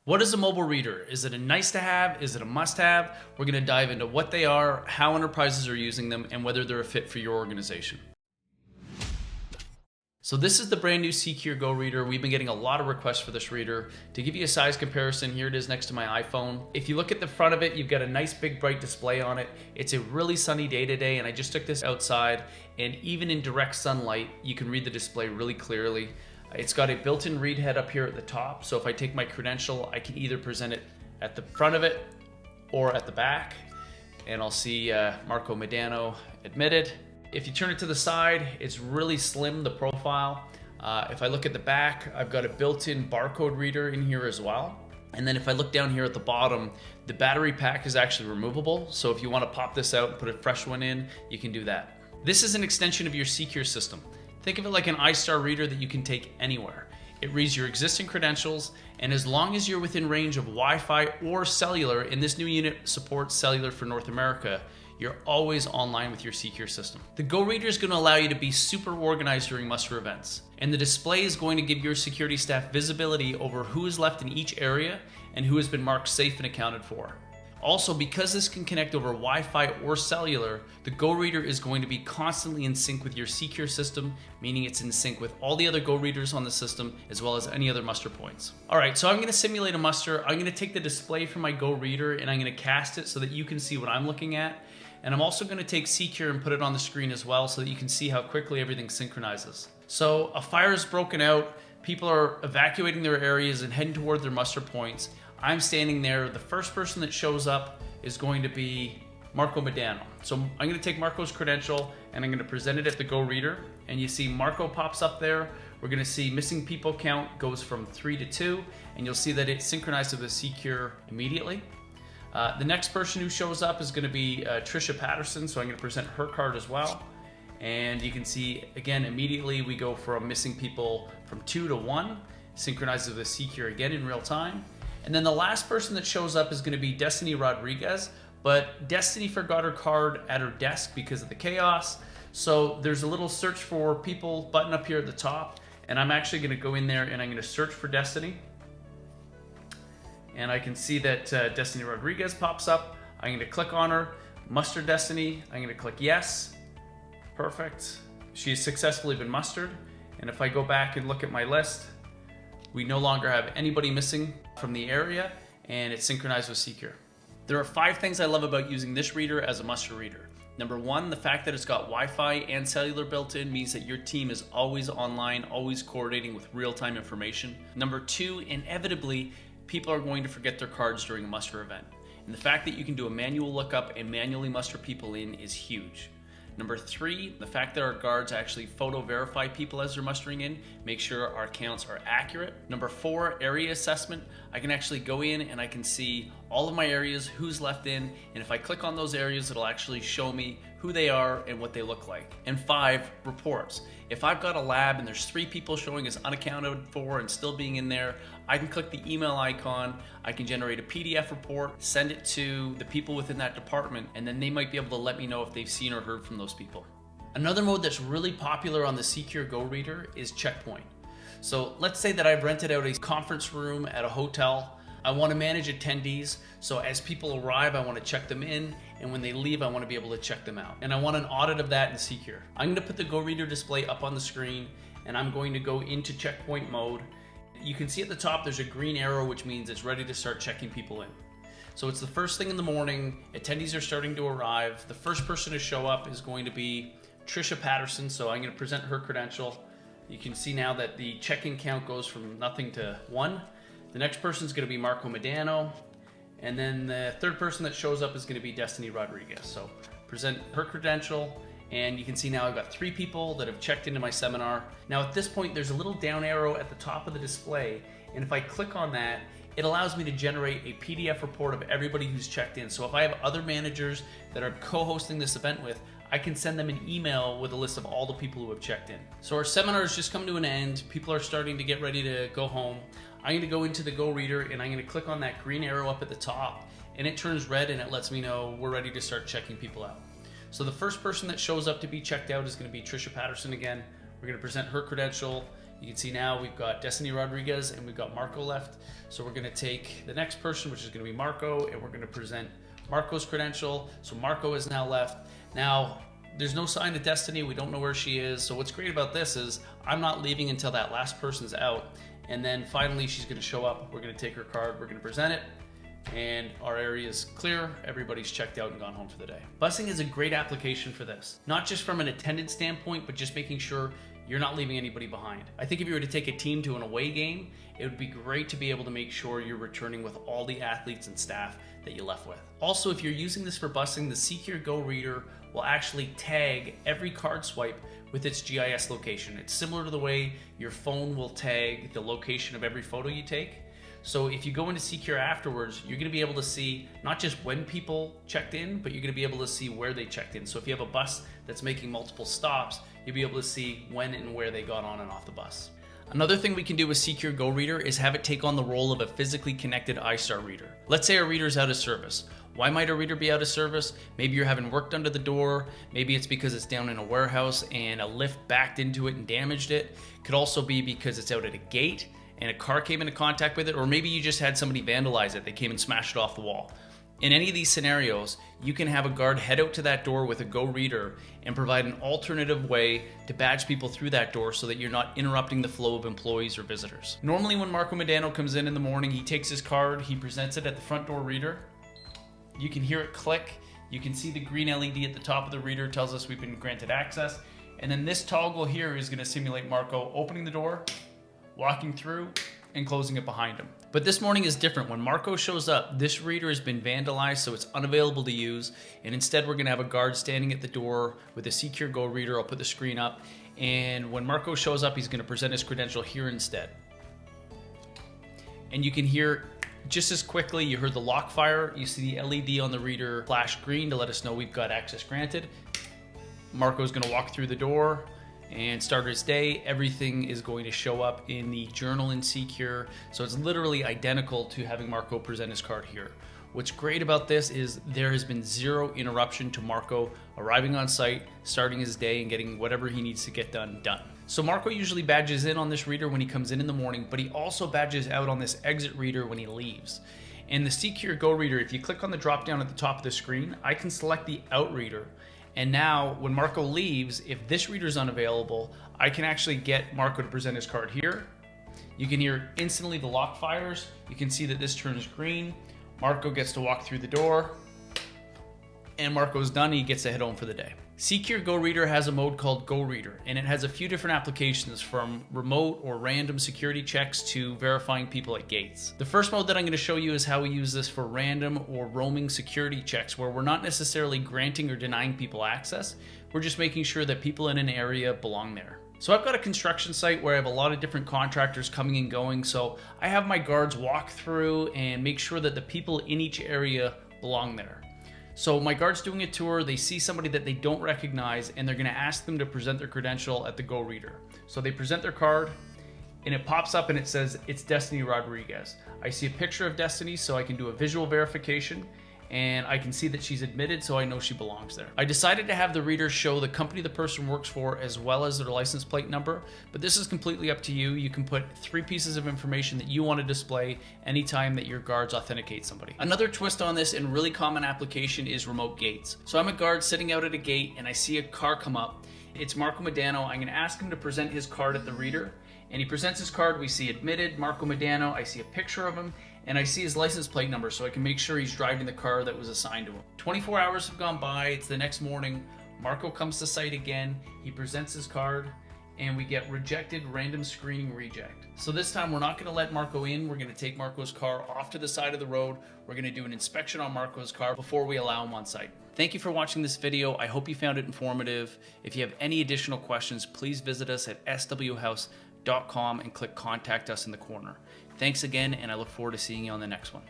What is a mobile reader? Is it a nice to have? Is it a must have? We're going to dive into what they are, how enterprises are using them, and whether they're a fit for your organization. So this is the brand new CCURE Go Reader. We've been getting a lot of requests for this reader. To give you a size comparison, here it is next to my iPhone. If you look at the front of it, you've got a nice big bright display on it. It's a really sunny day today, and I just took this outside, and even in direct sunlight, you can read the display really clearly. It's got a built-in read head up here at the top, so if I take my credential, I can either present it at the front of it or at the back, and I'll see Marco Medano admitted. If you turn it to the side, it's really slim, the profile. If I look at the back, I've got a built-in barcode reader in here as well. And then if I look down here at the bottom, the battery pack is actually removable, so if you want to pop this out and put a fresh one in, you can do that. This is an extension of your CCURE system. Think of it like an iSTAR reader that you can take anywhere. It reads your existing credentials, and as long as you're within range of Wi-Fi or cellular, and this new unit supports cellular for North America, you're always online with your CCURE system. The Go Reader is going to allow you to be super organized during muster events, and the display is going to give your security staff visibility over who is left in each area and who has been marked safe and accounted for. Also, because this can connect over Wi-Fi or cellular, the Go Reader is going to be constantly in sync with your CCURE system, meaning it's in sync with all the other Go Readers on the system, as well as any other muster points. All right, so I'm going to simulate a muster. I'm going to take the display from my Go Reader and I'm going to cast it so that you can see what I'm looking at. And I'm also going to take CCURE and put it on the screen as well so that you can see how quickly everything synchronizes. So a fire is broken out, people are evacuating their areas and heading toward their muster points. I'm standing there. The first person that shows up is going to be Marco Medano. So I'm going to take Marco's credential and I'm going to present it at the Go Reader. And you see Marco pops up there. We're going to see missing people count goes from 3 to 2, and you'll see that it's synchronized with the CCURE immediately. The next person who shows up is going to be Trisha Patterson, so I'm going to present her card as well. And you can see, again, immediately we go from missing people from 2 to 1, synchronizes with the CCURE again in real time. And then the last person that shows up is going to be Destiny Rodriguez, but Destiny forgot her card at her desk because of the chaos. So there's a little search for people button up here at the top, and I'm actually going to go in there and I'm going to search for Destiny. And I can see that Destiny Rodriguez pops up. I'm going to click on her, muster Destiny. I'm going to click yes. Perfect. She's successfully been mustered. And if I go back and look at my list, we no longer have anybody missing from the area, and it's synchronized with CCURE. There are 5 things I love about using this reader as a muster reader. Number 1, the fact that it's got Wi-Fi and cellular built in means that your team is always online, always coordinating with real-time information. Number 2, inevitably, people are going to forget their cards during a muster event. And the fact that you can do a manual lookup and manually muster people in is huge. Number 3, the fact that our guards actually photo verify people as they're mustering in, make sure our counts are accurate. Number 4, area assessment. I can actually go in and I can see all of my areas, who's left in, and if I click on those areas, it'll actually show me who they are and what they look like. And 5, reports. If I've got a lab and there's 3 people showing as unaccounted for and still being in there, I can click the email icon, I can generate a PDF report, send it to the people within that department, and then they might be able to let me know if they've seen or heard from those people. Another mode that's really popular on the CCURE Go Reader is checkpoint. So let's say that I've rented out a conference room at a hotel. I want to manage attendees, so as people arrive, I want to check them in, and when they leave, I want to be able to check them out. And I want an audit of that in CCURE. I'm going to put the Go Reader display up on the screen, and I'm going to go into checkpoint mode. You can see at the top there's a green arrow, which means it's ready to start checking people in. So it's the first thing in the morning, attendees are starting to arrive. The first person to show up is going to be Trisha Patterson, so I'm going to present her credential. You can see now that the check-in count goes from nothing to 1. The next person is going to be Marco Medano, and then the third person that shows up is going to be Destiny Rodriguez. So present her credential, and you can see now I've got 3 people that have checked into my seminar. Now at this point, there's a little down arrow at the top of the display, and if I click on that, it allows me to generate a PDF report of everybody who's checked in. So if I have other managers that are co-hosting this event with, I can send them an email with a list of all the people who have checked in. So our seminar has just come to an end. People are starting to get ready to go home. I'm going to go into the Go Reader and I'm going to click on that green arrow up at the top, and it turns red and it lets me know we're ready to start checking people out. So the first person that shows up to be checked out is going to be Trisha Patterson again. We're going to present her credential. You can see now we've got Destiny Rodriguez and we've got Marco left. So we're gonna take the next person, which is gonna be Marco, and we're gonna present Marco's credential. So Marco is now left. Now, there's no sign of Destiny. We don't know where she is. So what's great about this is I'm not leaving until that last person's out. And then finally she's gonna show up. We're gonna take her card, we're gonna present it, and our area is clear. Everybody's checked out and gone home for the day. Busing is a great application for this. Not just from an attendance standpoint, but just making sure you're not leaving anybody behind. I think if you were to take a team to an away game, it would be great to be able to make sure you're returning with all the athletes and staff that you left with. Also, if you're using this for busing, the CCURE Go Reader will actually tag every card swipe with its GIS location. It's similar to the way your phone will tag the location of every photo you take. So if you go into CCURE afterwards, you're gonna be able to see not just when people checked in, but you're gonna be able to see where they checked in. So if you have a bus that's making multiple stops, you'll be able to see when and where they got on and off the bus. Another thing we can do with CCURE Go Reader is have it take on the role of a physically connected iSTAR reader. Let's say a reader's out of service. Why might a reader be out of service? Maybe you're having work done to the door. Maybe it's because it's down in a warehouse and a lift backed into it and damaged it. Could also be because it's out at a gate and a car came into contact with it, or maybe you just had somebody vandalize it. They came and smashed it off the wall. In any of these scenarios, you can have a guard head out to that door with a Go Reader and provide an alternative way to badge people through that door so that you're not interrupting the flow of employees or visitors. Normally when Marco Medano comes in the morning, he takes his card, he presents it at the front door reader. You can hear it click. You can see the green LED at the top of the reader tells us we've been granted access. And then this toggle here is going to simulate Marco opening the door, walking through, and closing it behind him. But this morning is different. When Marco shows up, this reader has been vandalized, so it's unavailable to use. And instead, we're gonna have a guard standing at the door with a CCURE Go Reader. I'll put the screen up. And when Marco shows up, he's gonna present his credential here instead. And you can hear just as quickly, you heard the lock fire. You see the LED on the reader flash green to let us know we've got access granted. Marco's gonna walk through the door and start his day. Everything is going to show up in the journal in CCURE. So it's literally identical to having Marco present his card here. What's great about this is there has been zero interruption to Marco arriving on site, starting his day, and getting whatever he needs to get done. So Marco usually badges in on this reader when he comes in the morning, but he also badges out on this exit reader when he leaves. And the CCURE Go Reader, if you click on the drop down at the top of the screen, I can select the out reader. And now when Marco leaves, if this reader is unavailable, I can actually get Marco to present his card here. You can hear instantly the lock fires. You can see that this turns green. Marco gets to walk through the door, and Marco's done. He gets to head home for the day. CCURE Go Reader has a mode called Go Reader, and it has a few different applications from remote or random security checks to verifying people at gates. The first mode that I'm going to show you is how we use this for random or roaming security checks, where we're not necessarily granting or denying people access. We're just making sure that people in an area belong there. So I've got a construction site where I have a lot of different contractors coming and going, so I have my guards walk through and make sure that the people in each area belong there. So my guard's doing a tour, they see somebody that they don't recognize, and they're gonna ask them to present their credential at the Go Reader. So they present their card, and it pops up and it says, it's Destiny Rodriguez. I see a picture of Destiny, so I can do a visual verification, and I can see that she's admitted, so I know she belongs there. I decided to have the reader show the company the person works for as well as their license plate number, but this is completely up to you. You can put 3 pieces of information that you want to display anytime that your guards authenticate somebody. Another twist on this and really common application is remote gates. So I'm a guard sitting out at a gate and I see a car come up. It's Marco Medano. I'm going to ask him to present his card at the reader, and he presents his card. We see admitted Marco Medano. I see a picture of him, and I see his license plate number, so I can make sure he's driving the car that was assigned to him. 24 hours have gone by. It's the next morning. Marco comes to site again. He presents his card, and we get rejected random screening reject. So this time we're not going to let Marco in. We're going to take Marco's car off to the side of the road. We're going to do an inspection on Marco's car before we allow him on site. Thank you for watching this video. I hope you found it informative. If you have any additional questions, please visit us at swhouse.com and click contact us in the corner. Thanks again, and I look forward to seeing you on the next one.